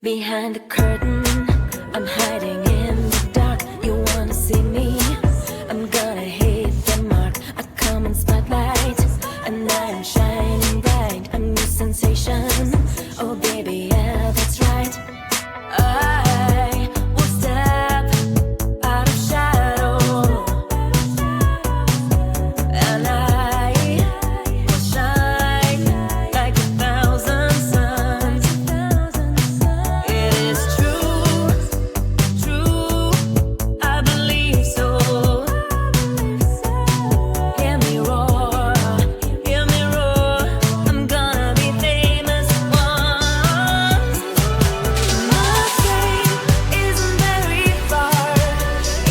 Behind the curtain, I'm hiding in the dark. You wanna see me? I'm gonna hit the mark. A common spotlight, and I'm shining bright. A new sensation. Oh baby, yeah, that's right. I will step out of shadow, and I will shine like 1,000 suns. It is true, true, I believe so. Hear me roar, I'm gonna be famous once. My fame isn't very far,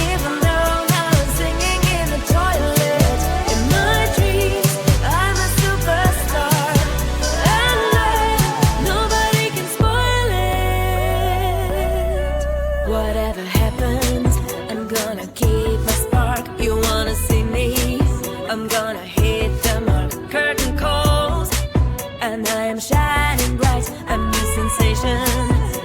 even though I was singing in the toilet. In my dreams, I'm a superstar, and nobody can spoil it. Whatever happens, I'm gonna keep my spark. You wanna see me? I'm gonna hit the mark. Curtain calls, and I am shining bright. A new sensation.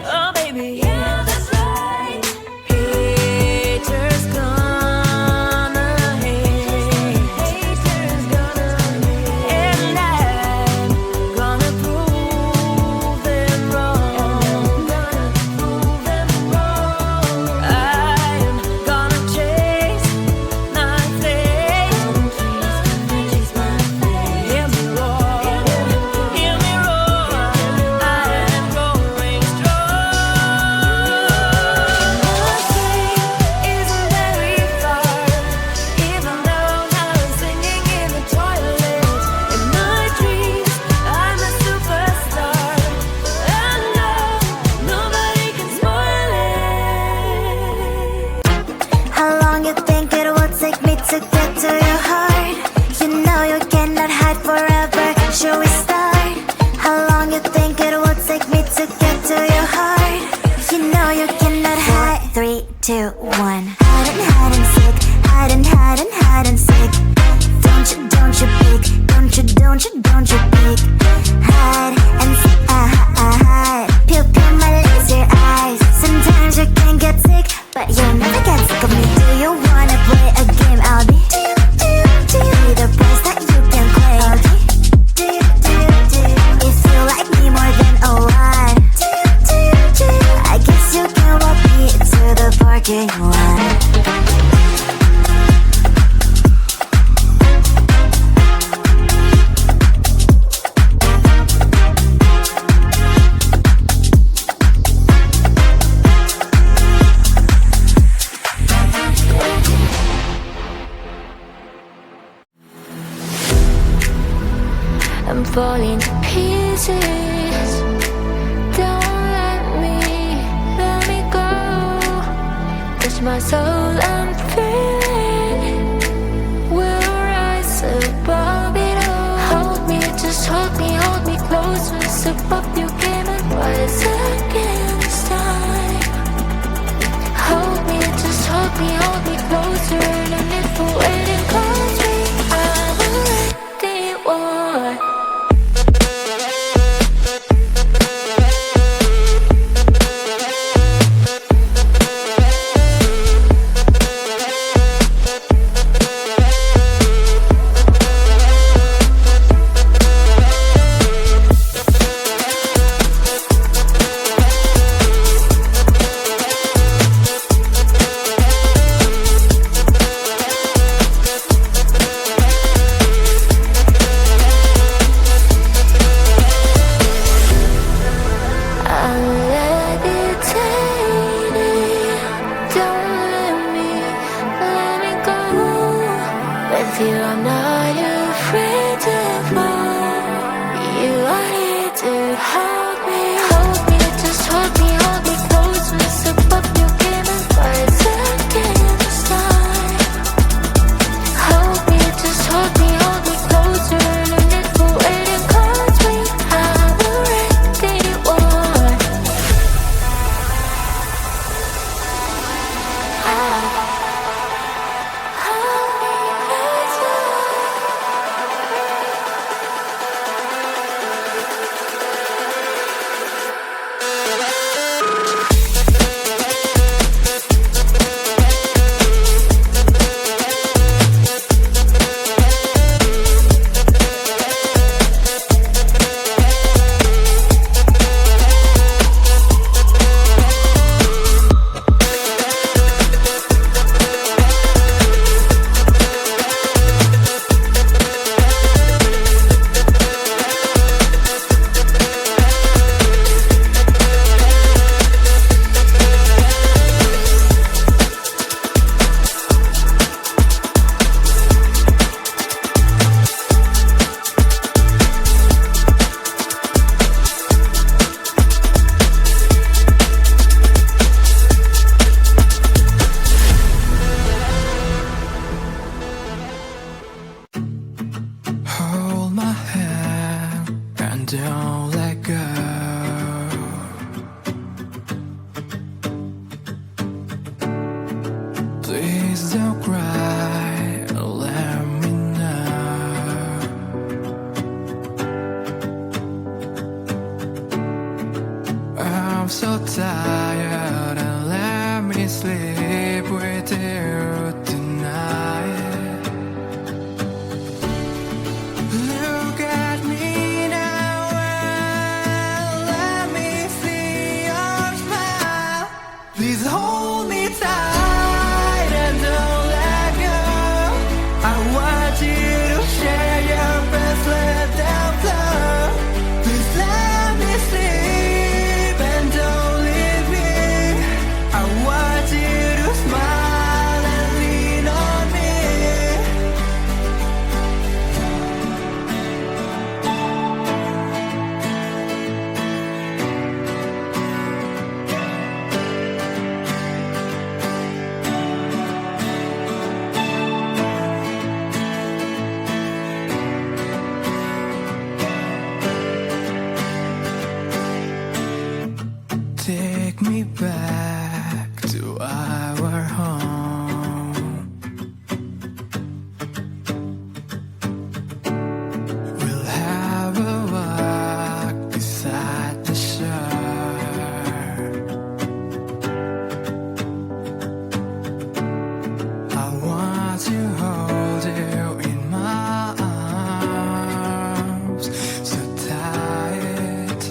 Oh baby, yeah, that's right. Haters gonna hate. Haters gonna hate. And I'm gonna prove them wrong. I'm gonna chase my fame. Hear me roar, I am growing strong. My fame isn't very far, even though I was singing in the toilet. In my dreams, I'm a superstar, and nobody can spoil it. How long you think it will take me to get to your heart? You know you cannot hide forever. Should we start? How long you think it will take me to get to your heart? You know you cannot hide. 3, 2, 1. Hide and seek. Hide and seek. Don't you peek. Don't you peek. Hide and seek. Hide. Pew my laser eyes. Sometimes you can get sick, but you'll never get sick of me. Do you wanna play a game? I'll be. Do you be the price that you can claim? I'll be. If you like me more than a lot, I guess you can walk me to the parking lot. I'm falling to pieces. Don't let me go. Touch my soul, I'm feeling. We'll rise above it all. Hold me, just hold me closer. Step up your game and rise against time. Hold me, just hold me closer. And if the waiting calls me, I'm ready. What? I'm so tired and let me sleep with you tonight. Look at me now and let me see your smile. Please hold me tight and don't let go. I want you to share your best, let them flow. Please let me sleep and don't leave me. I want you to smile and lean on me. Take me back to our home. We'll have a walk beside the shore. I want to hold you in my arms so tight.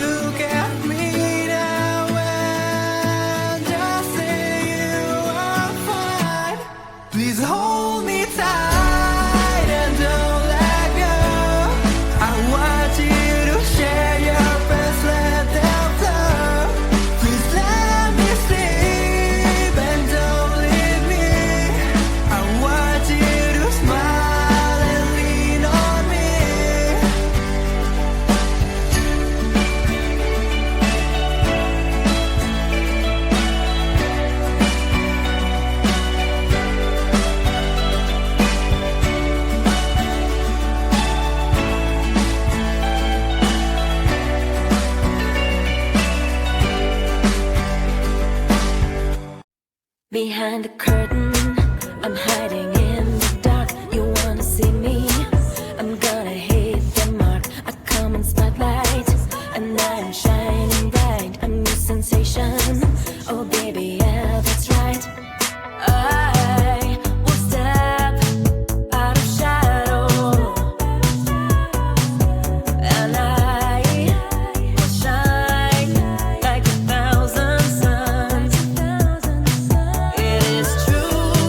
Look at me now and just say you are fine. Please hold me tight and don't let go. I want you to share your best, let them flow. Please let me sleep and don't leave me. I want you to smile and lean on me. Behind the curtain, I'm hiding in the dark. You wanna see me? I'm gonna hit the mark. I come in spotlight, and I'm shining bright. A new sensation. Oh baby, yeah, that's right. I will step out of shadow, and I will shine like 1,000 suns. It is true.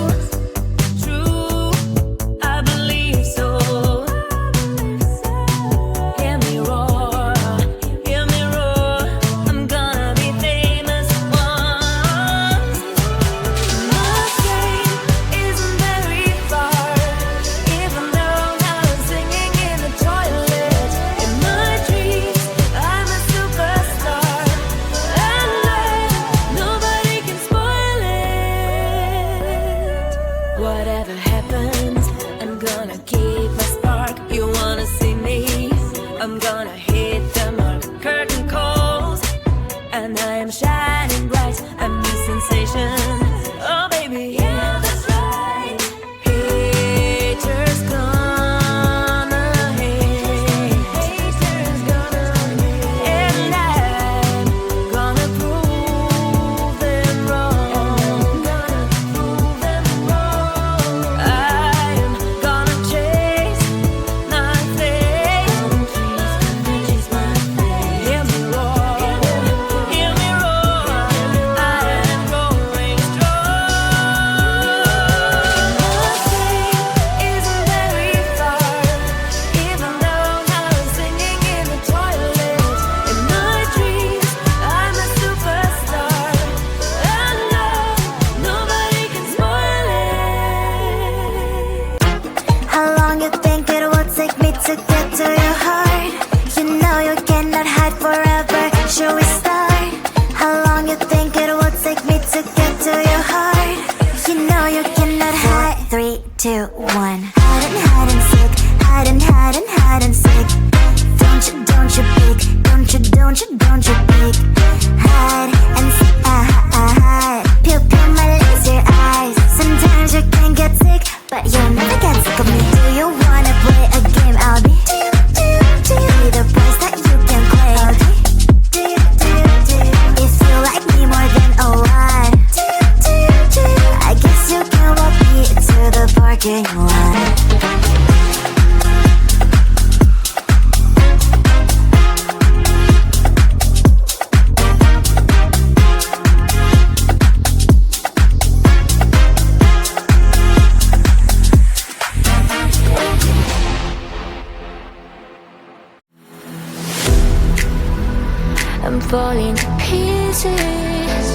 I'm falling to pieces.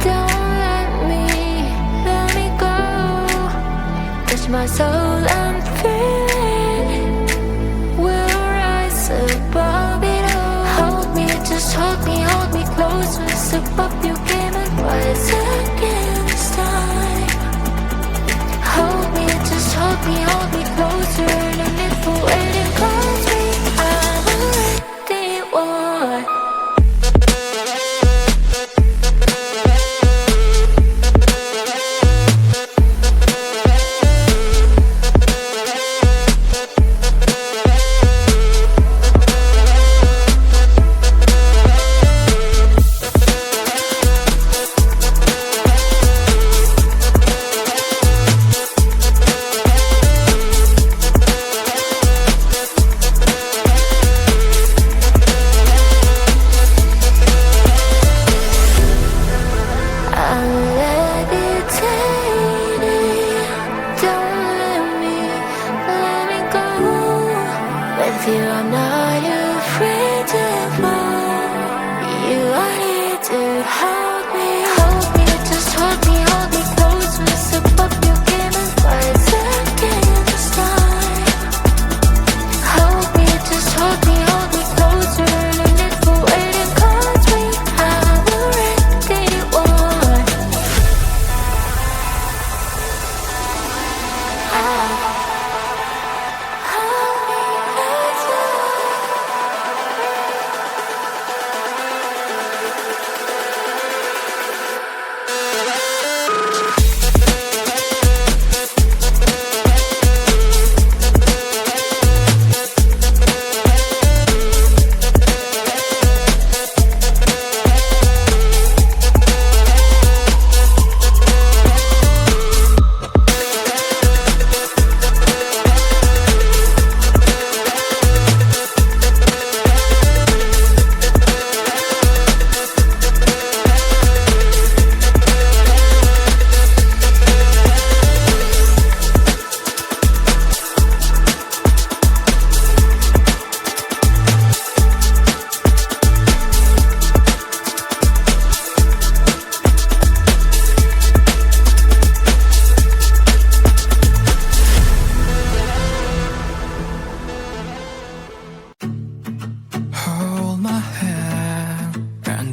Don't let me go. Touch my soul, I'm feeling. We'll rise above it all. Hold me, just hold me close. Step up your game and rise against time. Hold me, just hold me closer. No need for waiting, cause me, I'm already one.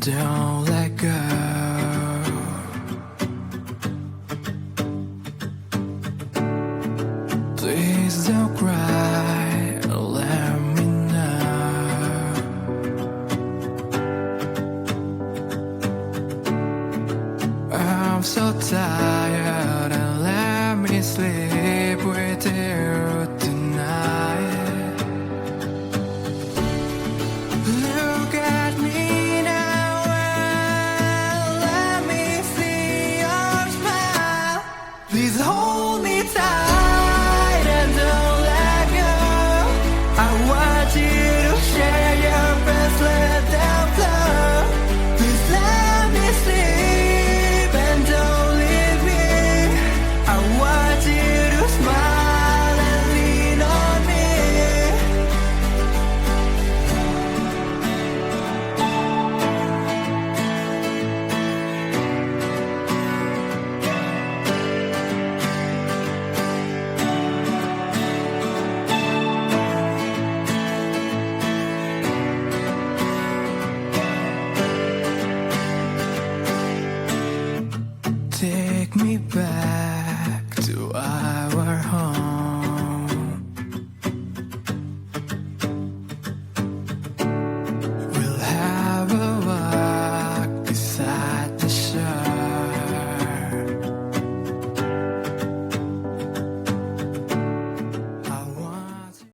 Don't let go. Please don't cry, let me know. I'm so tired.